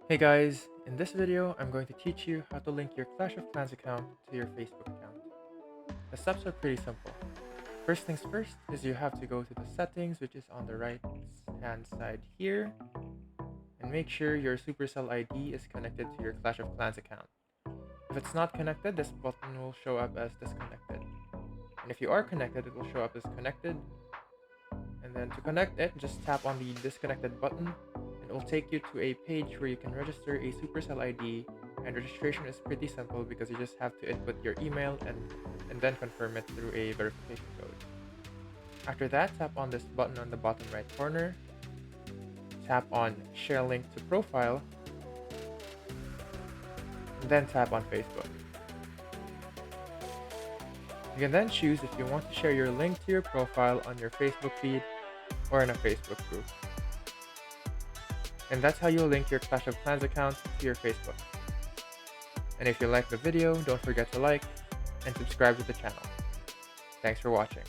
Hey guys, in this video I'm going to teach you how to link your Clash of Clans account to your Facebook account. The steps are pretty simple. First things first is you have to go to the settings, which is on the right hand side here, and make sure your Supercell ID is connected to your Clash of Clans account. If it's not connected, this button will show up as disconnected. And if you are connected, it will show up as connected. And then to connect it, just tap on the disconnected button. It will take you to a page where you can register a Supercell ID, and registration is pretty simple because you just have to input your email and then confirm it through a verification code. After that, tap on this button on the bottom right corner, tap on Share Link to Profile, and then tap on Facebook. You can then choose if you want to share your link to your profile on your Facebook feed or in a Facebook group. And that's how you'll link your Clash of Clans account to your Facebook. And if you like the video, don't forget to like and subscribe to the channel. Thanks for watching.